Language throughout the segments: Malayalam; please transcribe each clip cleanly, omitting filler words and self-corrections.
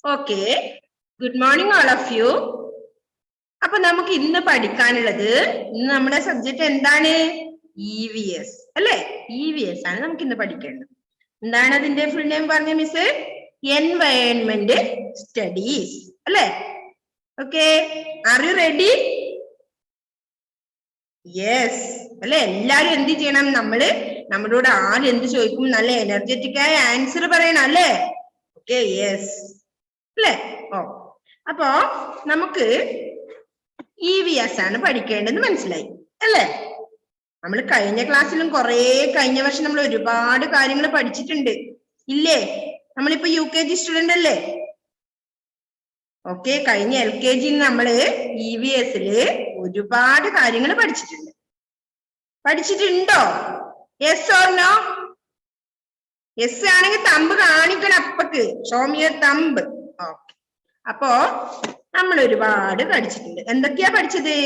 Okay, good morning all of you. അപ്പൊ നമുക്ക് ഇന്ന് പഠിക്കാനുള്ളത്, ഇന്ന് നമ്മുടെ സബ്ജക്ട് എന്താണ്? EVS അല്ലെ? EVS ആണ് നമുക്ക് ഇന്ന് പഠിക്കേണ്ടത്. എന്താണ് അതിന്റെ ഫുൾ നെയിം പറഞ്ഞ മിസ്? എൻവയൺമെന്റ് സ്റ്റഡീസ് അല്ലെ? Okay, are you ready? Yes അല്ലെ? എല്ലാരും എന്ത് ചെയ്യണം? നമ്മളോട് ആര് എന്ത് ചോദിക്കും നല്ല എനർജറ്റിക് ആയ ആൻസർ പറയണം അല്ലേ? ഓക്കെ, യെസ് അല്ലേ? ഓ, അപ്പോ നമുക്ക് EVS ആണ് പഠിക്കേണ്ടത്, മനസ്സിലായി അല്ലേ? നമ്മൾ കഴിഞ്ഞ ക്ലാസ്സിലും കഴിഞ്ഞ വർഷം നമ്മൾ ഒരുപാട് കാര്യങ്ങൾ പഠിച്ചിട്ടുണ്ട് ഇല്ലേ? നമ്മളിപ്പോ UKG സ്റ്റുഡന്റ് അല്ലേ? ഓക്കെ, കഴിഞ്ഞ LKG നമ്മള് EVSല് ഒരുപാട് കാര്യങ്ങൾ പഠിച്ചിട്ടുണ്ടോ? Yes or no? യെസ് ആണെങ്കിൽ തമ്പ് കാണിക്കണം, അപ്പക്ക് show me your thumb. Okay, അപ്പോ നമ്മൾ ഒരുപാട് പഠിച്ചിട്ടുണ്ട്. എന്തൊക്കെയാ പഠിച്ചത്?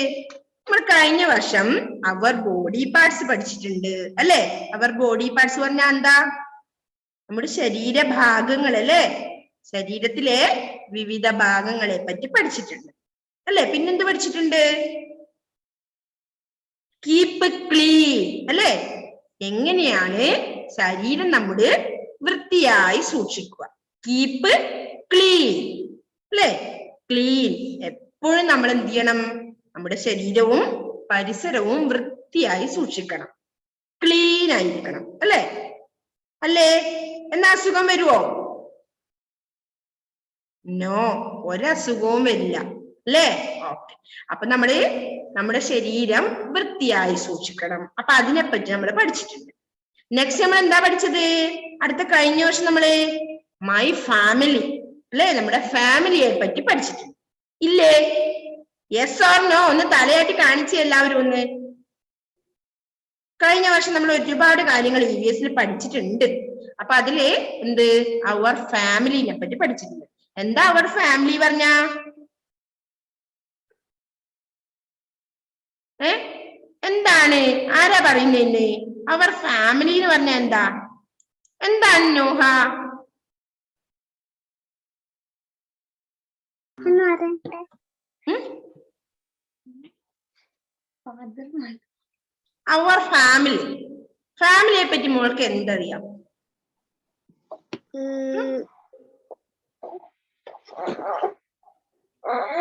നമ്മൾ കഴിഞ്ഞ വർഷം അവർ ബോഡി പാർട്സ് പഠിച്ചിട്ടുണ്ട് അല്ലെ? അവർ ബോഡി പാർട്സ് പറഞ്ഞാൽ എന്താ? നമ്മുടെ ശരീരഭാഗങ്ങൾ അല്ലെ? ശരീരത്തിലെ വിവിധ ഭാഗങ്ങളെ പറ്റി പഠിച്ചിട്ടുണ്ട് അല്ലെ? പിന്നെന്ത് പഠിച്ചിട്ടുണ്ട്? കീപ്പ് ക്ലീൻ അല്ലെ? എങ്ങനെയാണ് ശരീരം നമ്മുടെ വൃത്തിയായി സൂക്ഷിക്കുക? കീപ്പ് ക്ലീൻ അല്ലെ? ക്ലീൻ, എപ്പോഴും നമ്മൾ എന്ത് ചെയ്യണം? നമ്മുടെ ശരീരവും പരിസരവും വൃത്തിയായി സൂക്ഷിക്കണം, ക്ലീൻ ആയിരിക്കണം അല്ലെ? എന്നാ അസുഖം വരുവോ? നോ, ഒരസുഖവും വരില്ല അല്ലേ? ഓക്കെ, അപ്പൊ നമ്മുടെ ശരീരം വൃത്തിയായി സൂക്ഷിക്കണം. അപ്പൊ അതിനെപ്പറ്റി നമ്മൾ പഠിച്ചിട്ടുണ്ട്. നെക്സ്റ്റ് നമ്മൾ എന്താ പഠിച്ചത്? കഴിഞ്ഞ വർഷം നമ്മള് മൈ ഫാമിലി അല്ലെ? നമ്മുടെ ഫാമിലിയെ പറ്റി പഠിച്ചിട്ടുണ്ട് ഇല്ലേ? Yes or no? ഒന്ന് തലയാട്ടി കാണിച്ച് എല്ലാവരും ഒന്ന്. കഴിഞ്ഞ വർഷം നമ്മൾ ഒരുപാട് കാര്യങ്ങൾ EVSൽ പഠിച്ചിട്ടുണ്ട്. അപ്പൊ അതില് എന്ത്? അവർ ഫാമിലിനെ പറ്റി പഠിച്ചിട്ടുണ്ട്. എന്താ അവർ ഫാമിലി പറഞ്ഞ? എന്താണ്? ആരാ പറയുന്നേ? അവർ ഫാമിലി എന്ന് പറഞ്ഞ എന്താണ് നോഹ? അവർ ഫാമിലിയെ പറ്റി മോൾക്ക് എന്തറിയാം?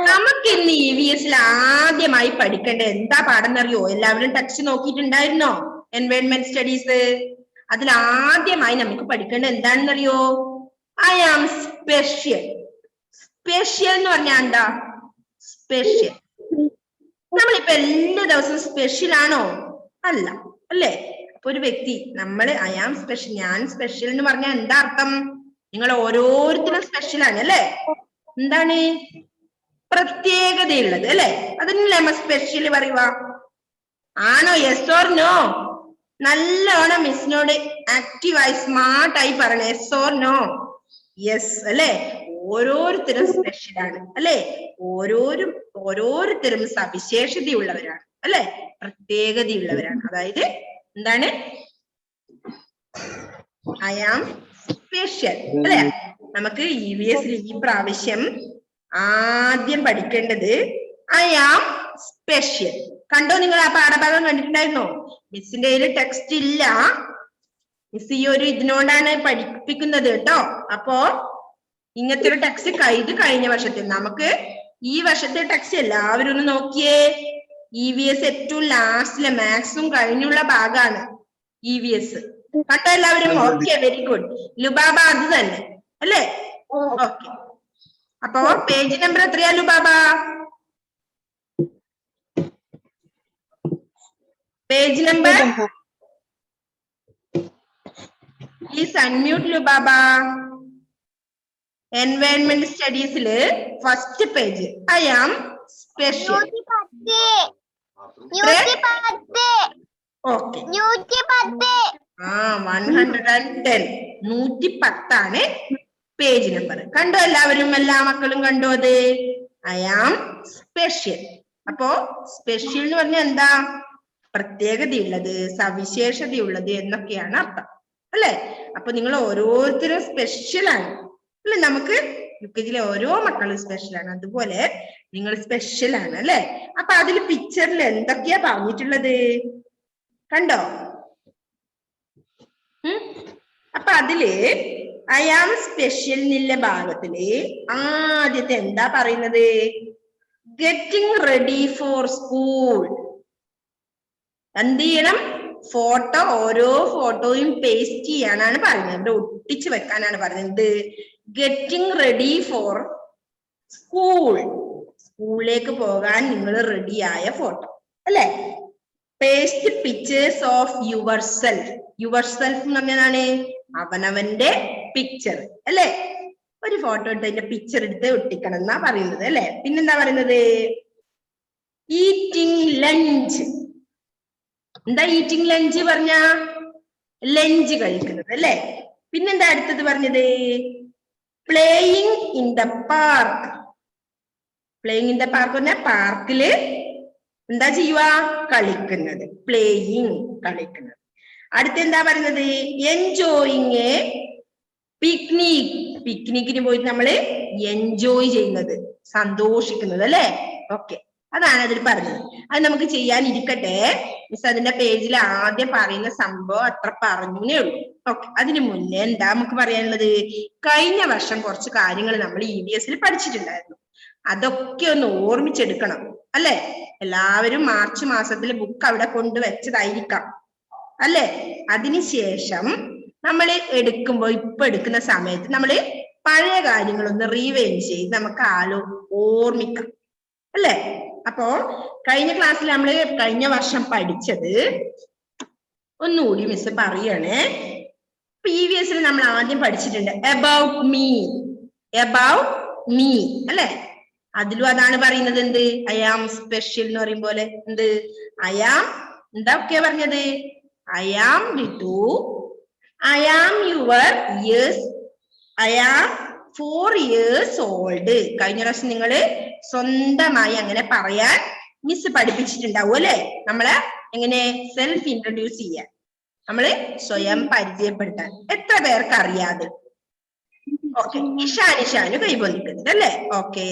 നമുക്ക് ഇന്ന് EVSൽ ആദ്യമായി പഠിക്കേണ്ട എന്താ പാഠം എന്നറിയോ? എല്ലാവരും ടെക്സ്റ്റ് നോക്കിയിട്ടുണ്ടായിരുന്നോ? Environment studies. അതിൽ ആദ്യമായി നമുക്ക് പഠിക്കേണ്ടത് എന്താണെന്നറിയോ? I am special. സ്പെഷ്യൽ എന്ന് പറഞ്ഞാൽ എന്താ? സ്പെഷ്യൽ. നമ്മളിപ്പോ എല്ലാ ദിവസവും സ്പെഷ്യൽ ആണോ? അല്ല അല്ലേ? അപ്പൊ ഒരു വ്യക്തി ഐ ആം സ്പെഷ്യൽ, ഞാൻ സ്പെഷ്യൽ എന്ന് പറഞ്ഞാൽ എന്താ അർത്ഥം? നിങ്ങൾ ഓരോരുത്തരും സ്പെഷ്യൽ ആണ് അല്ലേ? എന്താണ്? പ്രത്യേകതയുള്ളത് അല്ലെ? അതിനല്ലേ നമ്മ സ്പെഷ്യൽ പറയുക? ആണോ? Yes or no? നല്ലോണം മിസ്സിനോട് ആക്റ്റീവായി സ്മാർട്ടായി പറയണേ. Yes or no? യെസ് അല്ലെ? ഓരോരുത്തരും സ്പെഷ്യൽ ആണ് അല്ലെ? ഓരോരുത്തരും സവിശേഷതയുള്ളവരാണ് അല്ലെ? പ്രത്യേകതയുള്ളവരാണ്. അതായത് എന്താണ്? ഐ ആം സ്പെഷ്യൽ അല്ലെ? നമുക്ക് EVSൽ ഈ പ്രാവശ്യം ആദ്യം പഠിക്കേണ്ടത് ഐ ആം സ്പെഷ്യൽ. കണ്ടോ? നിങ്ങൾ ആ പാഠഭാഗം കണ്ടിട്ടുണ്ടായിരുന്നോ? മിസ്സിന്റെ കയ്യിൽ ടെക്സ്റ്റ് ഇല്ല, മിസ് ഈ ഒരു ഇതിനോടാണ് പഠിപ്പിക്കുന്നത് കേട്ടോ. അപ്പോ ഇങ്ങനത്തെ ഒരു ടെക്സ്റ്റ് കഴിഞ്ഞ വർഷത്തിൽ, നമുക്ക് ഈ വർഷത്തെ ടെക്സ്റ്റ് എല്ലാവരും ഒന്ന് നോക്കിയേ. EVS ഏറ്റവും ലാസ്റ്റിലെ മാത്സും കഴിഞ്ഞുള്ള ഭാഗമാണ് EVS. കണ്ടോ എല്ലാവരും? Okay, very good. ലുബാബ അത് തന്നെ അല്ലേ? ഓക്കെ, അപ്പോ പേജ് നമ്പർ എത്രയാ Lubaba? Page number. Please unmute Lubaba. Environment സ്റ്റഡീസില് first page I am special. Okay, 110 110 page number. കണ്ടോ എല്ലാവരും? എല്ലാ മക്കളും കണ്ടോ അത്? I am special. അപ്പോ സ്പെഷ്യൽ എന്ന് പറഞ്ഞാൽ എന്താ? പ്രത്യേകതയുള്ളത്, സവിശേഷതയുള്ളത് എന്നൊക്കെയാണ് അർത്ഥം അല്ലെ? അപ്പൊ നിങ്ങൾ ഓരോരുത്തരും സ്പെഷ്യൽ ആണ് അല്ലെ? നമുക്ക് UKG ഓരോ മക്കളും സ്പെഷ്യലാണ്. അതുപോലെ നിങ്ങൾ സ്പെഷ്യൽ ആണ് അല്ലെ. അപ്പൊ അതിൽ പിക്ചറിൽ എന്തൊക്കെയാ പറഞ്ഞിട്ടുള്ളത് കണ്ടോ? അപ്പൊ അതില് ഐ ആം സ്പെഷ്യൽ എന്നുള്ള ഭാഗത്തില് ആദ്യത്തെ എന്താ പറയുന്നത്? Getting ready for school. എന്ത് ചെയ്യണം? ഫോട്ടോ, ഓരോ ഫോട്ടോയും പേസ്റ്റ് ചെയ്യാനാണ് പറയുന്നത്, ഒട്ടിച്ചു വെക്കാനാണ് പറയുന്നത്. ഗെറ്റിംഗ് റെഡി ഫോർ സ്കൂൾ, സ്കൂളിലേക്ക് പോകാൻ നിങ്ങൾ റെഡിയായ ഫോട്ടോ അല്ലെ. Paste pictures of your self. Your self എന്ന് പറഞ്ഞാണ് അവനവന്റെ പിക്ചർ അല്ലെ. ഒരു ഫോട്ടോ എടുത്ത് അതിന്റെ പിക്ചർ എടുത്ത് ഒട്ടിക്കണം എന്നാ പറയുന്നത് അല്ലെ. പിന്നെന്താ പറയുന്നത്? Eating lunch. എന്താ ഈറ്റിംഗ് ലഞ്ച് പറഞ്ഞ? ലഞ്ച് കഴിക്കുന്നത് അല്ലെ. പിന്നെന്താ അടുത്തത് പറഞ്ഞത്? Playing in the park. Playing in the park പറഞ്ഞ പാർക്കില് എന്താ ചെയ്യുക? കളിക്കുന്നത്. പ്ലേയിങ്, കളിക്കുന്നത്. അടുത്തെന്താ പറയുന്നത്? Enjoying A picnic. പിക്നിക്കിന് പോയിട്ട് നമ്മള് എൻജോയ് ചെയ്യുന്നത്, സന്തോഷിക്കുന്നത് അല്ലെ. ഓക്കെ, അതാണ് അതിൽ പറഞ്ഞത്. അത് നമുക്ക് ചെയ്യാനിരിക്കട്ടെ. മിസ് അതിന്റെ പേജിൽ ആദ്യം പറയുന്ന സംഭവം അത്ര പറഞ്ഞേ ഉള്ളൂ. ഓക്കെ, അതിന് മുന്നേ എന്താ നമുക്ക് പറയാനുള്ളത്? കഴിഞ്ഞ വർഷം കുറച്ച് കാര്യങ്ങൾ നമ്മൾ EVS പഠിച്ചിട്ടുണ്ടായിരുന്നു. അതൊക്കെ ഒന്ന് ഓർമ്മിച്ചെടുക്കണം അല്ലെ. എല്ലാവരും മാർച്ച് മാസത്തിൽ ബുക്ക് അവിടെ കൊണ്ടുവച്ചതായിരിക്കാം അല്ലെ. അതിനുശേഷം നമ്മൾ ഇപ്പൊ എടുക്കുന്ന സമയത്ത് നമ്മൾ പഴയ കാര്യങ്ങളൊന്ന് റീവൈൻഡ് ചെയ്ത് നമുക്ക് ഓർമ്മിക്കാം അല്ലെ. അപ്പോ കഴിഞ്ഞ ക്ലാസ്സിൽ നമ്മൾ കഴിഞ്ഞ വർഷം പഠിച്ചത് ഒന്നുകൂടി മിസ് പറയണേ. EVS നമ്മൾ ആദ്യം പഠിച്ചിട്ടുണ്ട് അബൌട്ട് മീ. അബൌട്ട് മീ അല്ലെ. അതിലും അതാണ് പറയുന്നത്. എന്ത്? ഐ ആം സ്പെഷ്യൽ എന്ന് പറയും പോലെ. എന്ത്? ഐ ആം എന്തൊക്കെയാ പറഞ്ഞത്? I am Littu, I am your years, I am 4 years old. കഴിഞ്ഞ പ്രാവശ്യം നിങ്ങള് സ്വന്തമായി അങ്ങനെ പറയാൻ മിസ് പഠിപ്പിച്ചിട്ടുണ്ടാവും അല്ലെ. നമ്മള് എങ്ങനെ സെൽഫ് ഇൻട്രൊഡ്യൂസ് ചെയ്യാൻ, നമ്മള് സ്വയം പരിചയപ്പെടുത്താൻ. എത്ര പേർക്ക് അറിയാതെ? ഓക്കെ, ഇഷാനു കൈബോധിക്കുന്നത് അല്ലെ. ഓക്കെ,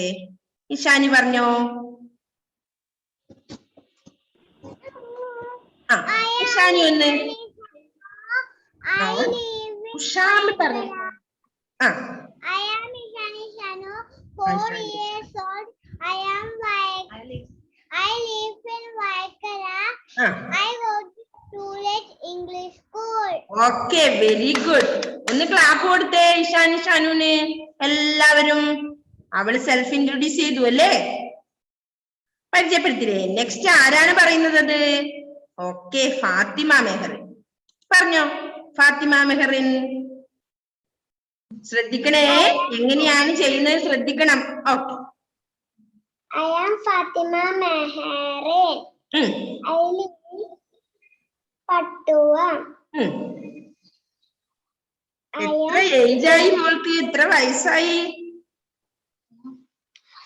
ഇഷാനി പറഞ്ഞോ. ഇഷാനി ഒന്ന് ഉഷാന്ന് പറഞ്ഞു. I am Ishani Shanu, 4 years old. I live in Vaikara. I go to Trulet English School. Okay, very good. ഒന്ന് ക്ലാപ്പ് കൊടുത്തേ ഇഷാനി ഷാനുവിന് എല്ലാവരും. അവള് സെൽഫ് ഇൻട്രൊഡ്യൂസ് ചെയ്തു അല്ലേ, പരിചയപ്പെടുത്തില്ലേ. നെക്സ്റ്റ് ആരാണ് പറയുന്നത്? ഓക്കെ, ഫാത്തിമ മെഹറിൻ. പറഞ്ഞോ ഫാത്തിമ മെഹറിൻ. ശ്രദ്ധിക്കണേ, എങ്ങനെയാണ് ചെയ്യുന്നത് ശ്രദ്ധിക്കണം. Okay. I am Fatima Meherin. I live in Pattua. എത്ര ഏജ് ആയി മോൾക്ക്? എത്ര വയസ്സായി?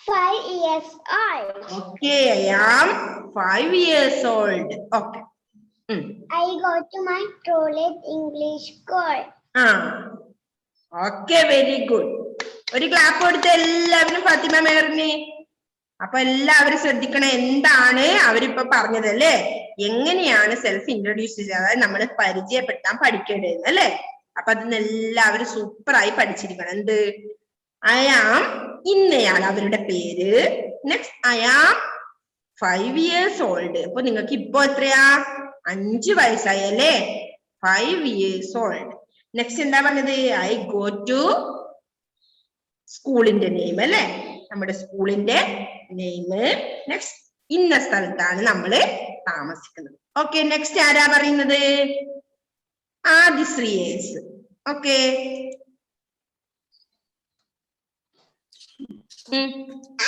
5 years old. Okay, I am 5 years old. Okay. I go to my Trulet English School. Okay, very good. ഒരു ക്ലാപ്പ് കൊടുത്ത് എല്ലാവരും ഫാത്തിമ മെഹറിന്. അപ്പൊ എല്ലാവരും ശ്രദ്ധിക്കണം, എന്താണ് അവരിപ്പൊ പറഞ്ഞത് അല്ലേ, എങ്ങനെയാണ് സെൽഫ് ഇൻട്രൊഡ്യൂസ് ചെയ്യുക, അതായത് നമ്മൾ പരിചയപ്പെടുത്താൻ പഠിക്കേണ്ടത് അല്ലേ. അപ്പൊ അതിന് എല്ലാവരും സൂപ്പറായി പഠിച്ചിരിക്കണം. എന്ത്? ഐ ആം ഇന്നയാൾ അവരുടെ പേര്. Next I am 5 years old. അപ്പൊ നിങ്ങൾക്ക് ഇപ്പൊ എത്രയാ? 5 വയസ്സായി അല്ലേ. 5 years old. നെക്സ്റ്റ് എന്താ പറഞ്ഞത്? ഐ ഗോ ടു സ്കൂളിന്റെ നെയിം അല്ലെ, നമ്മുടെ സ്കൂളിന്റെ നെയിം. നെക്സ്റ്റ് ഇന്ന സ്ഥലത്താണ് നമ്മള് താമസിക്കുന്നത്. ഓക്കെ, നെക്സ്റ്റ് ആരാ പറയുന്നത്? ആദിശ്രീയേഴ്സ്. Okay,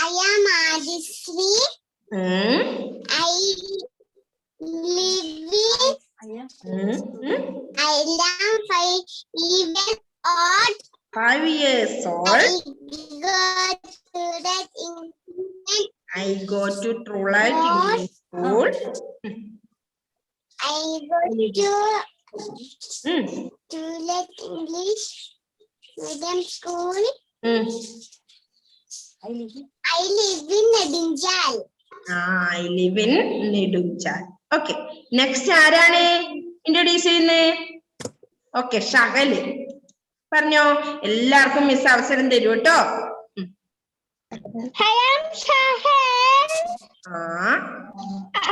I am Adisri. I live in I am 5 years old. 5 years old. I go to Trulet English School. I go to Trulet English Medium School. I live in Nedunchal. I live in Nedunchal. Okay. Next ആരാണ് introduce ചെയ്യുന്നത്? Okay, ഷഹല്. പറഞ്ഞോ, എല്ലാവർക്കും മിസ് അവസരം തരൂ കേട്ടോ. I am Shahel.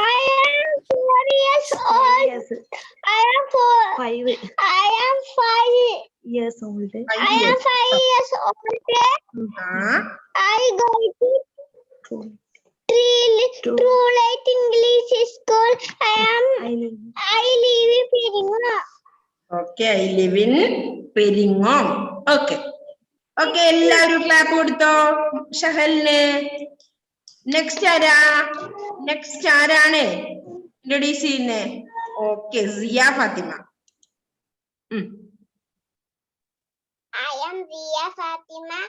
I am 4 years old. I am 5 years old. I am 5 years old. I go to True Light English School. I live in Peringam. Okay, I live in Peringam. Okay. Okay, എല്ലാവരും ക്ലാപ്പ് കൊടുത്തോ ഷഹലിന്. നെക്സ്റ്റ് ആരാണ് ഇൻട്രൊഡ്യൂസ് ചെയ്യുന്നേ? Okay, Zia Fathima. I am Zia Fatima.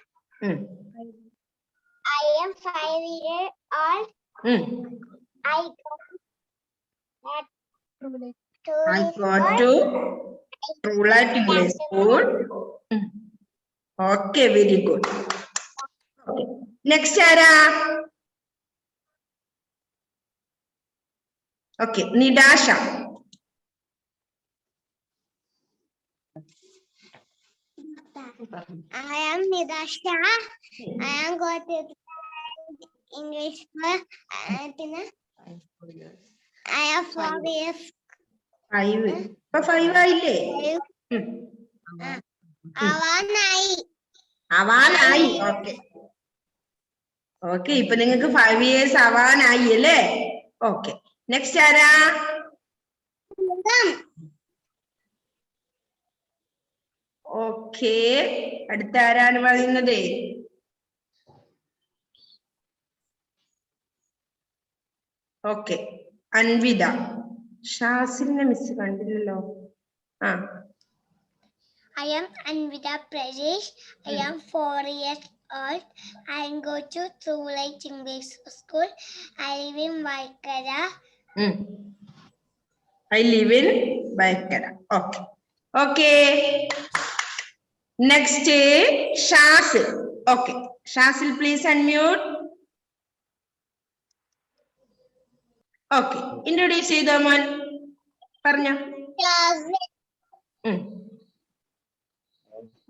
I am 5 years old. I go to True Light English School. Okay, very good. Okay. Next ആരാ? Okay, Nidasha. I am Nidasha. I am going to English school. I am 4 years. 5. ഇപ്പൊ 5 ആയില്ലേ? ആവാനായി. ഓക്കെ ഓക്കെ, ഇപ്പൊ നിങ്ങൾക്ക് 5 years ആവാനായി അല്ലേ? ഓക്കെ, നെക്സ്റ്റ് ആരാ? ഓക്കെ, അടുത്ത ആരാണ് പറയുന്നത്? ഓക്കെ, അൻവിത. ഷാസിലിനെ മിസ് കണ്ടില്ലല്ലോ. I am Anvita Pradesh. I am 4 years old. I go to True Light English School. I live in Vaikara. I live in Vaikara. Okay. Okay. Next, Shasil. Okay. Shasil, please unmute. Okay. Introduce ചെയ്തോമൻ. പറഞ്ഞോ.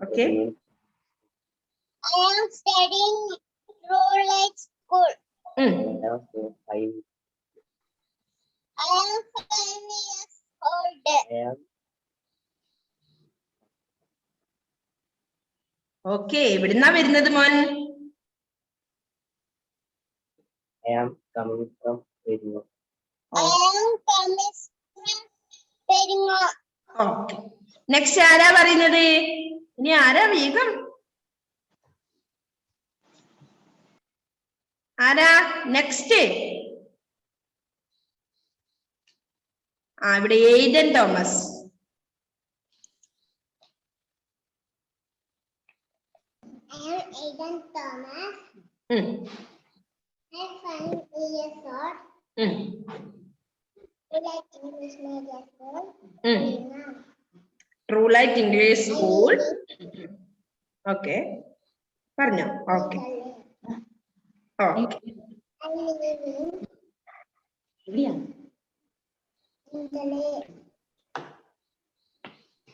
Okay. I am studying True Light School. I am 5 years old. Okay, എവിടുന്നാ വരുന്നത് മോൻ? I am coming from Peringam. I am coming from Peringam. Okay. Next ആരാ പറയുന്നത്? ഇനി ആരാ? വേഗം ആരാ? നെക്സ്റ്റ് ഇവിടെ Aiden Thomas. I am Aiden Thomas. I am 5 years old. I like English medium school. True Light English School. Okay. പറഞ്ഞോ. Okay. Okay. I live in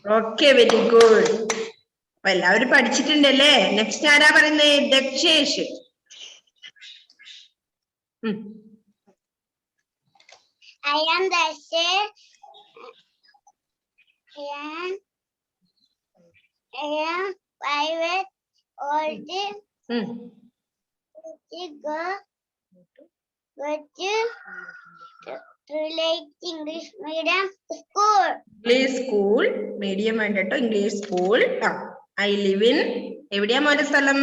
Okay, very good. അപ്പൊ എല്ലാവരും പഠിച്ചിട്ടുണ്ടല്ലേ? നെക്സ്റ്റ് ആരാ പറയുന്നത്? ദക്ഷേഷ്. I am Dashesh. I am 5 years old. Go to True Light English Medium School. English school medium വേണ്ടട്ടോ. English school. I live in. എവിടെയാ മോന്റെ സ്ഥലം?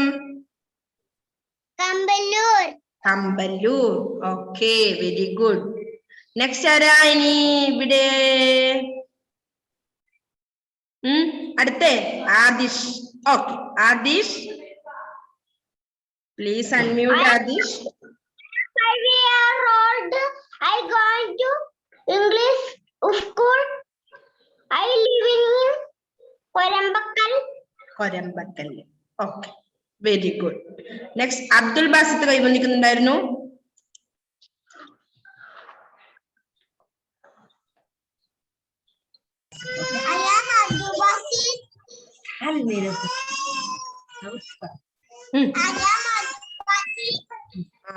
Kambalur. Kambalur. Okay, very good. Next ആരാ ഇനി ഇവിടെ? അടുത്ത Adish. Okay, Adish please unmute. Adish 5 years old. I going to English school. I live in Korambakal. Korambakal. Okay, very good. Next Abdul Basith കൈവന്നിക്കുന്നുണ്ടായിരുന്നു.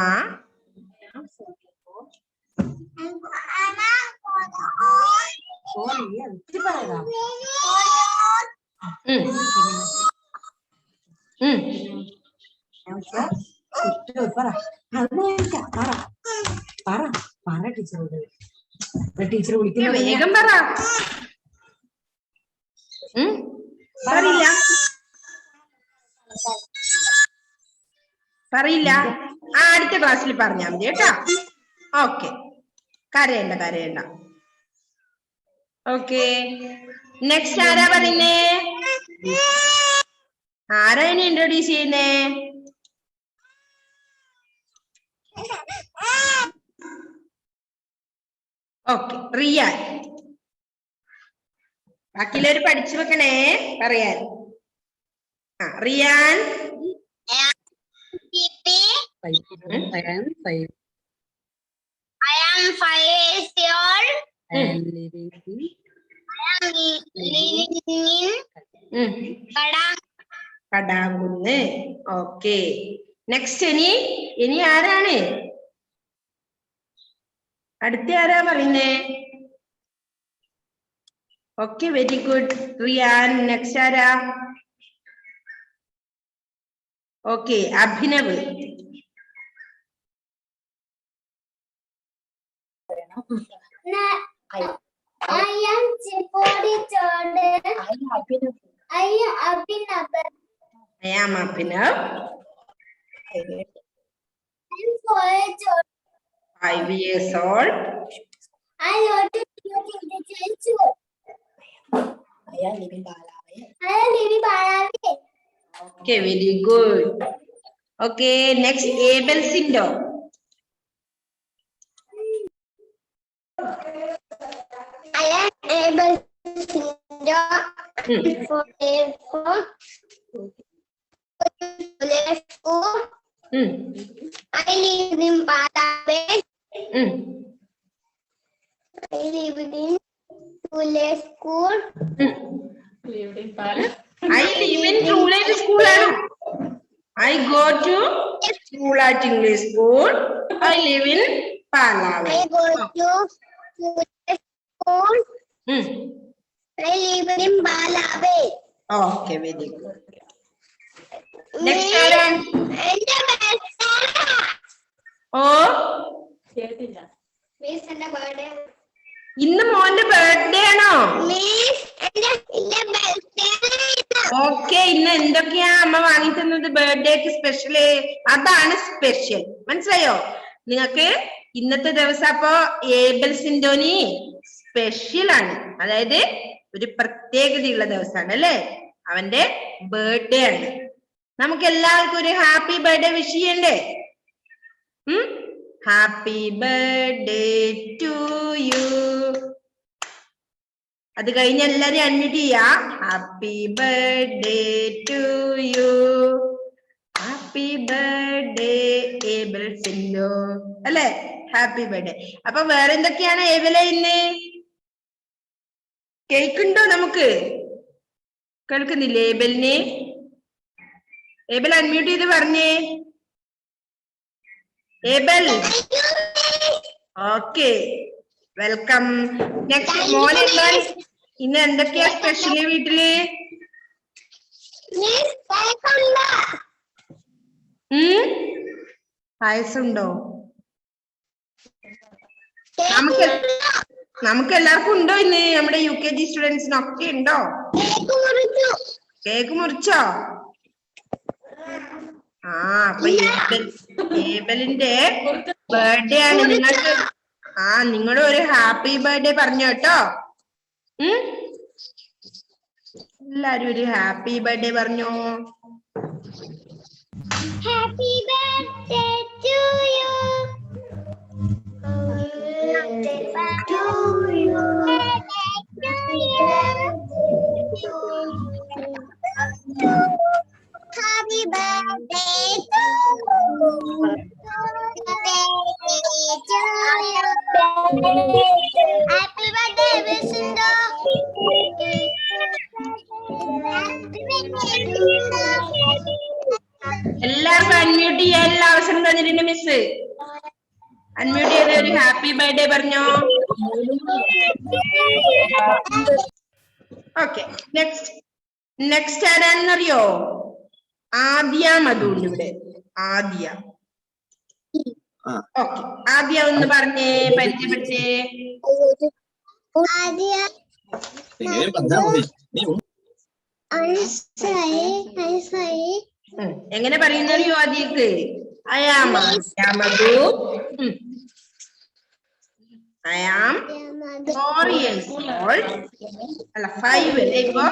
ആ ടീച്ചർ വിളിക്കുന്ന വേഗം പറ. പറയില്ല പറയില്ല. അടുത്ത ക്ലാസ്സിൽ പറഞ്ഞാൽ മതി കേട്ടോ. ഓക്കെ, കരയണ്ട. ഓക്കെ, നെക്സ്റ്റ് ആരാ പറയുന്നേ? ആരാ ഇനി ഇൻട്രൊഡ്യൂസ് ചെയ്യുന്നേ? ഓക്കെ, റിയാൻ. ബാക്കിയുള്ളവര് പഠിച്ചു വെക്കണേ പറയാൻ. Riyan. I am 5 years old. I am living in Kadankunnu. Okay, next ഇനി ആരാണ്? അടുത്ത ആരാ പറയുന്നേ? Okay, very good Riyan. Next ആരാ? Okay, Abhinav. I am Chipodi Jordan. I am Abhinav. I am Abhinav. I am 4 years old. 5 years old. I want to teach school. I am living Balawe. I am living Balawe. Okay, very good. Okay, next Abel Sindo. I am able to for school. I live in Balawe. I live in school. I live in Truland school. I go to Truland English school. I live in Palawe. I go to school. I live in Balawe. Okay, very good. Next one. Oh, Miss and birthday. ഇന്ന് മോന്റെ ബർത്ത്ഡേ ആണോ? Miss and birthday. ഓക്കെ, ഇന്ന് എന്തൊക്കെയാ അമ്മ വാങ്ങി തന്നത് ബർത്ത്ഡേക്ക് സ്പെഷ്യല്? അതാണ് സ്പെഷ്യൽ, മനസ്സിലായോ നിങ്ങൾക്ക്? ഇന്നത്തെ ദിവസം അപ്പോ ഏബൽ സിൻഡോനി സ്പെഷ്യൽ ആണ്, അതായത് ഒരു പ്രത്യേകതയുള്ള ദിവസമാണ് അല്ലേ? അവന്റെ ബർത്ത്ഡേ ആണ്. നമുക്ക് എല്ലാവർക്കും ഒരു ഹാപ്പി ബർത്ത്ഡേ വിഷ് ചെയ്യണ്ടേ? Happy birthday to you. അത് കഴിഞ്ഞ് എല്ലാരും അഡ്മിറ്റ് ചെയ്യാ. Happy birthday to you. Happy birthday Abel Sindo അല്ലേ? Happy birthday. അപ്പൊ വേറെ എന്തൊക്കെയാണ് ഏബലെ ഇന്ന്? കേക്ക് ഉണ്ടോ? നമുക്ക് കേൾക്കുന്നില്ലേ ഏബലിന്? ഏബൽ അൺമ്യൂട്ട് ചെയ്ത് പറഞ്ഞേ. Abel, okay, welcome. നെക്സ്റ്റ് മോൻ എന്നാൽ ഇന്ന് എന്തൊക്കെയാ സ്പെഷ്യല് വീട്ടില്? പായസം ഉണ്ടോ? നമുക്ക് എല്ലാവർക്കും ഉണ്ടോ ഇന്ന്? നമ്മുടെ UKG സ്റ്റുഡൻസിനൊക്കെ ഉണ്ടോ? കേക്ക് മുറിച്ചോ? അപ്പൊ ഏബലിന്റെ ബർത്ത്ഡേ ആണ്. നിങ്ങൾക്ക് നിങ്ങൾ ഒരു ഹാപ്പി ബർത്ത്ഡേ പറഞ്ഞു കേട്ടോ. എല്ലാരും ഒരു ഹാപ്പി ബർത്ത്ഡേ പറഞ്ഞു. Happy birthday to you. Happy birthday Happy birthday, Visinda. Happy birthday to you. എല്ലാവർക്കും അൺമ്യൂട്ട് ചെയ്യാനുള്ള അവസരം തന്നിട്ടുണ്ട് മിസ്. അൺമ്യൂട്ട് ചെയ്ത് ഒരു ഹാപ്പി ബർത്ത്ഡേ പറഞ്ഞോ. ഓക്കെ, നെക്സ്റ്റ് ആരാണെന്നറിയോ? ആദ്യ മധുണ്ട് ഇവിടെ. ആദ്യ. ഓക്കെ, ആദ്യ ഒന്ന് പറഞ്ഞേ, പരിചയപ്പെട്ടേ. എങ്ങനെ പറയുന്നറിയോ ആദ്യക്ക്? മധു. I am 4 years old. അല്ല 5 അല്ലേ ഇപ്പൊ?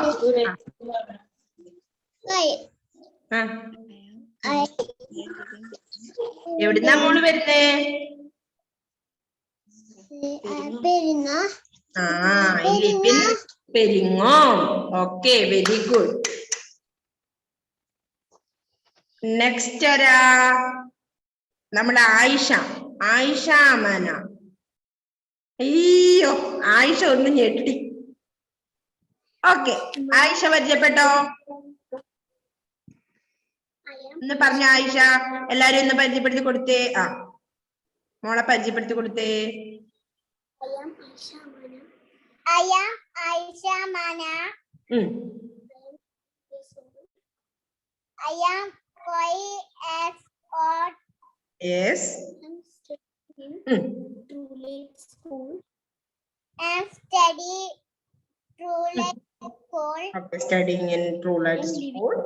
എവിടുന്നാ മോള് വരുന്നേ? Peringome. Okay, very good. Next ആരാ? നമ്മുടെ ആയിഷ അമാന. അയ്യോ, ആയിഷ ഒന്ന് ഞെട്ടി. ഓക്കെ, ആയിഷ പരിചയപ്പെട്ടോ? ഒന്ന് പറഞ്ഞ ആയിഷ. എല്ലാരും ഒന്ന് പരിചയപ്പെടുത്തി കൊടുത്തേ. മോളെ പരിചയപ്പെടുത്തി കൊടുത്തേ. I am Aisha Mana. I am 5 years old. Yes. I'm studying Truelight School. Okay, studying in Truelight School.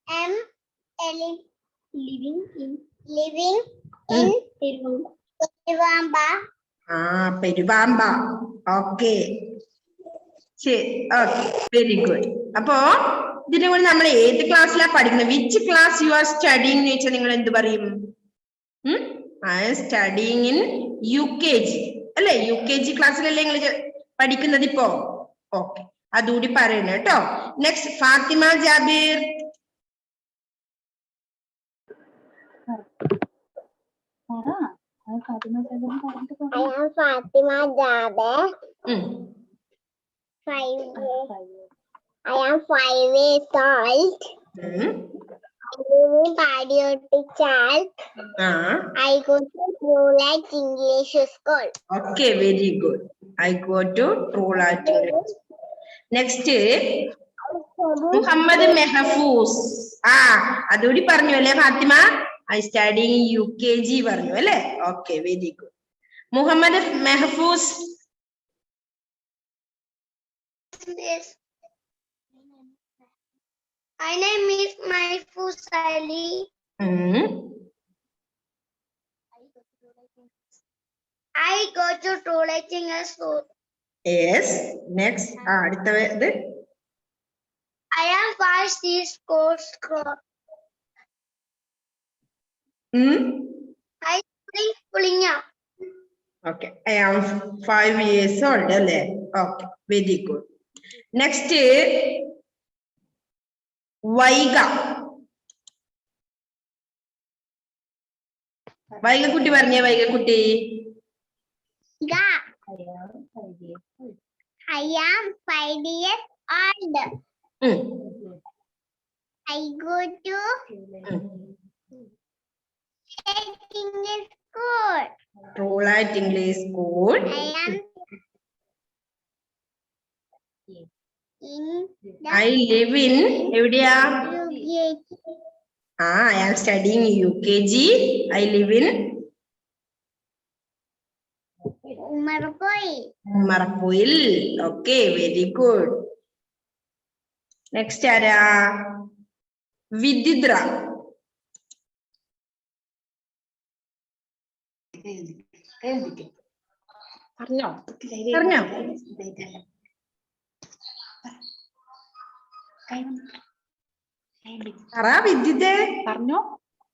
I'm living in Peruvamba. Peruvamba. Okay, ശരി. Okay, very good. അപ്പോ ഇതിനെ കൂടി നമ്മൾ ഏത് ക്ലാസ്സിലാണ് പഠിക്കുന്നത്? Which class you are studying എന്ന് ചോദിച്ചാൽ നിങ്ങൾ എന്ത് പറയും? I am studying in UKG അല്ലെ? UKG ക്ലാസ്സിലല്ലേ നിങ്ങൾ പഠിക്കുന്നത് ഇപ്പോ? ഓക്കെ, അതുകൂടി പറയണം കേട്ടോ. Next Fatima Jabir. I am Fatima Jaber. 5 years. I am 5 years old. I live in Patriotic Child. I go to Truelight English School. Okay, very good. I go to Truelight English. Next, Muhammad Mehfooz. അതുകൂടി പറഞ്ഞു അല്ലേ Fathima? I study in UKG പറഞ്ഞു അല്ലേ? Okay, very good. Muhammad Mehfooz. Yes. My name is Mahfouz Ali. I go to Truelight English School. Yes. Next, അടുത്തത്. I am 5 years old. I think Pulinya. Okay, I am 5 years old അല്ലേ? Okay, very good. Next, Vaiga. വൈഗക്കുട്ടി പറഞ്ഞേ, വൈഗക്കുട്ടി. I am 5 years old. I go to English School. Truelight English School. I live in എവിടെയാ? I am studying UKG. I live in Umarpoil. Okay, very good. Next ആരാ? വിദിദ്ര. പറഞ്ഞോ. പറ വിദ്യുതേ, പറഞ്ഞോ,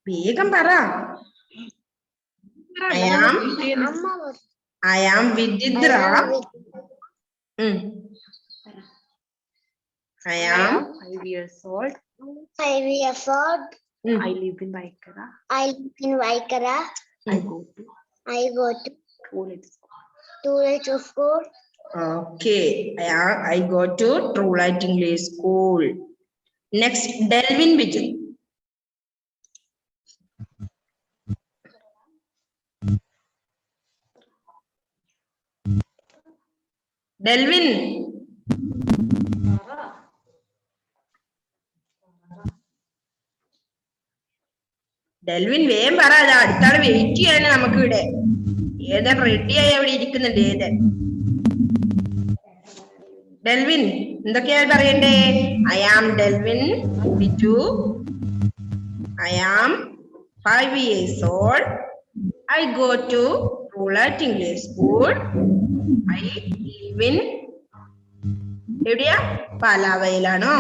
വേഗം പറ. I am Vididra. I am 5 years old. I live in Vaikara. I live in Vaikara. I go to toilet school. Okay. I go to True Light English School. Next, Delvin Biju. Delvin. Delvin വേഗം പറ, അത് അടുത്താൾ വെയിറ്റ് ചെയ്യാണ് നമുക്ക് ഇവിടെ. ഏതൻ റെഡി ആയി അവിടെ ഇരിക്കുന്നുണ്ട്. ഏതൻ ഡെൽവിൻ എന്തൊക്കെയാ പറയണ്ടേ? I am Delvin Biju. I am 5 years old. I go to True Light English School. I live in എവിടെയാ? പാലാവയിലാണോ?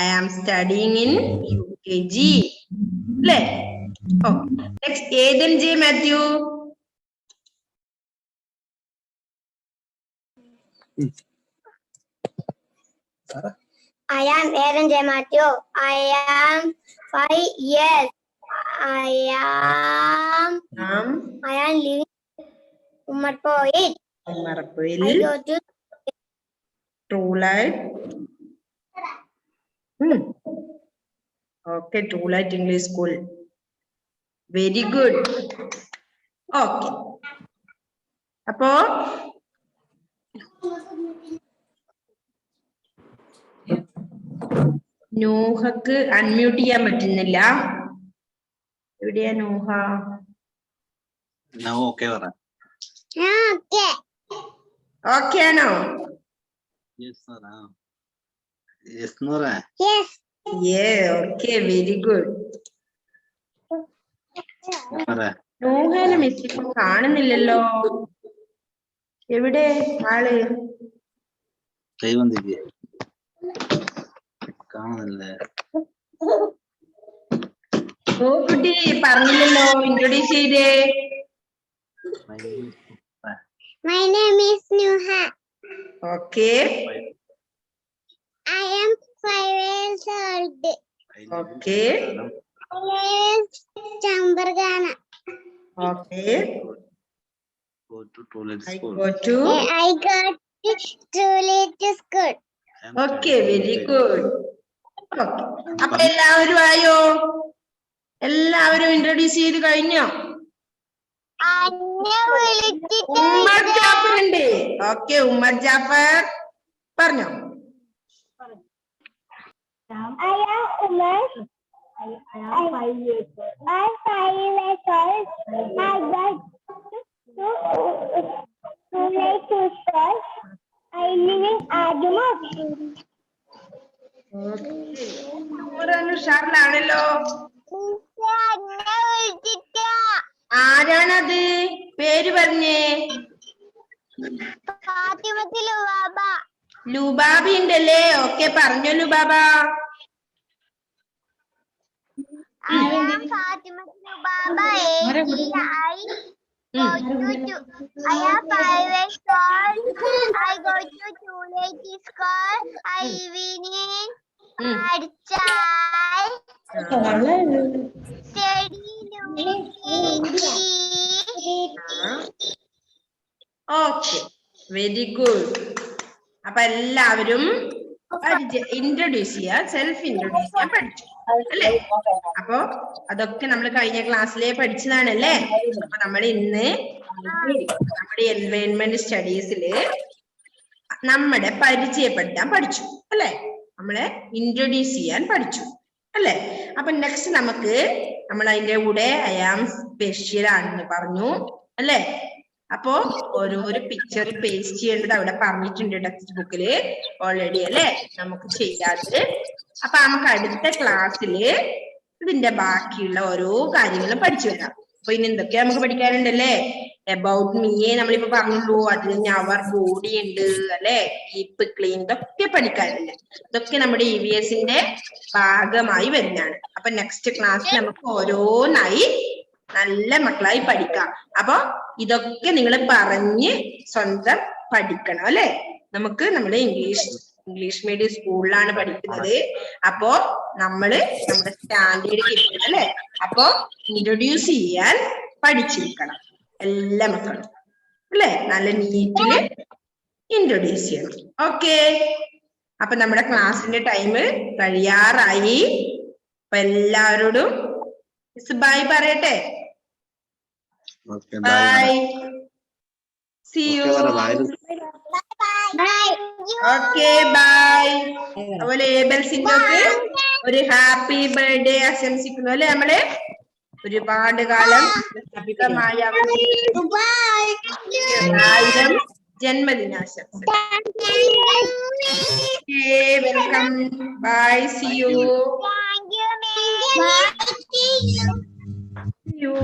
I am studying in UKG. അല്ലേ? Next, Aiden J. Matthew. I am Aaron J. Matthew. I am 5 years. I am living Umarpoil. Umarpoil. I go to True Light. Okay, True Light English School. Very good. Okay. അപ്പോ നൂഹക്ക് അൺമ്യൂട്ട് ചെയ്യാൻ പറ്റുന്നില്ല. എവിടെയാ നൂഹ? ഓക്കെ പറ. ഓക്കെ ആണോ? Okay, very good. നൂഹനെ മിസ് ഇപ്പൊ കാണുന്നില്ലല്ലോ. എവിടെ ആള്? കാണുന്നില്ലേ? കുട്ടി പറഞ്ഞില്ലല്ലോ, ഇൻട്രൊഡ്യൂസ് ചെയ്തേ. My name is Nuha. Okay. I am 5 years old. Okay. My name is Chambargana. Okay. Go to toilet I school. go to. I got to late school. Okay, very good. Okay. അപ്പൊ എല്ലാവരും ആയോ? എല്ലാവരും ഇൻട്രൊഡ്യൂസ് ചെയ്ത് കഴിഞ്ഞോ? ഉമ്മർ ജാഫർ ഉണ്ട്. ഓക്കെ, ഉമ്മർ ജാഫർ പറഞ്ഞോ. I am Umar. I am 5 years old. I am 5 years old. I got to late school. I live in Adamot. ഷാറിലാണല്ലോ. ആരാണത്? പേര് പറഞ്ഞേ. ലുബാബി ഉണ്ടല്ലേ? ഓക്കെ, പറഞ്ഞോ Lubaba. I am Fatima Lubaba. I am 5 years old. I go to Tulate School. I live in Adchal. Okay, very good. അപ്പൊ എല്ലാവരും ഇൻട്രൊഡ്യൂസ് ചെയ്യാൻ, സെൽഫ് ഇൻട്രൊഡ്യൂസ് ചെയ്യാൻ പഠിച്ചു അല്ലേ? അപ്പൊ അതൊക്കെ നമ്മൾ കഴിഞ്ഞ ക്ലാസ്സിലെ പഠിച്ചതാണല്ലേ? അപ്പൊ നമ്മൾ ഇന്ന് നമ്മുടെ എൻവയോൺമെന്റ് സ്റ്റഡീസില് നമ്മുടെ പരിചയപ്പെടുത്താൻ പഠിച്ചു അല്ലെ? നമ്മളെ ഇൻട്രൊഡ്യൂസ് ചെയ്യാൻ പഠിച്ചു അല്ലെ? അപ്പൊ നെക്സ്റ്റ് നമുക്ക് നമ്മൾ അതിന്റെ കൂടെ ഐ ആം സ്പെഷ്യൽ ആണെന്ന് പറഞ്ഞു അല്ലെ? അപ്പോ ഓരോരോ പിക്ചർ പേസ്റ്റ് ചെയ്യേണ്ടത് അവിടെ പറഞ്ഞിട്ടുണ്ട് ടെക്സ്റ്റ് ബുക്കില് ഓൾറെഡി അല്ലെ? നമുക്ക് ചെയ്യാത്തത്. അപ്പൊ നമുക്ക് അടുത്ത ക്ലാസ്സില് ഇതിന്റെ ബാക്കിയുള്ള ഓരോ കാര്യങ്ങളും പഠിച്ചു വരാം. അപ്പൊ ഇനി എന്തൊക്കെയാ നമുക്ക് പഠിക്കാനുണ്ടല്ലേ? അബൌട്ട് മീയെ നമ്മളിപ്പോ പറഞ്ഞുള്ളൂ. അതിൽ അവർ ബോഡി ഉണ്ട് അല്ലെ? കീപ്പ് ക്ലീൻ, ഇതൊക്കെ പഠിക്കാനുണ്ട്. ഇതൊക്കെ നമ്മുടെ EVSന്റെ ഭാഗമായി വരുന്നതാണ്. അപ്പൊ നെക്സ്റ്റ് ക്ലാസ്സിൽ നമുക്ക് ഓരോന്നായി നല്ല മക്കളായി പഠിക്കാം. അപ്പൊ ഇതൊക്കെ നിങ്ങൾ പറഞ്ഞ് സ്വന്തം പഠിക്കണം അല്ലെ? നമുക്ക് നമ്മുടെ ഇംഗ്ലീഷ് ഇംഗ്ലീഷ് മീഡിയം സ്കൂളിലാണ് പഠിക്കുന്നത്. അപ്പോ നമ്മള് നമ്മുടെ സ്റ്റാൻഡേർഡ് കിട്ടുന്നത് അല്ലെ. അപ്പോ ഇൻട്രൊഡ്യൂസ് ചെയ്യാൻ പഠിച്ചിരിക്കണം എല്ലാ മക്കളും അല്ലെ. നല്ല നീറ്റില് ഇൻട്രൊഡ്യൂസ് ചെയ്യണം. ഓക്കെ, അപ്പൊ നമ്മുടെ ക്ലാസ്സിന്റെ ടൈം കഴിയാറായി. അപ്പൊ എല്ലാവരോടും ബൈ പറയട്ടെ. Bye, see you. Okay, bye. അതുപോലെ ഏബൽസിന്റെ ഒക്കെ ഒരു ഹാപ്പി ബർത്ത്ഡേ ആശംസിക്കുന്നു അല്ലെ. നമ്മള് ഒരുപാട് കാലം സുഖമായി ആയിരം ജന്മദിനാശംസ. Welcome, bye, see you. See you.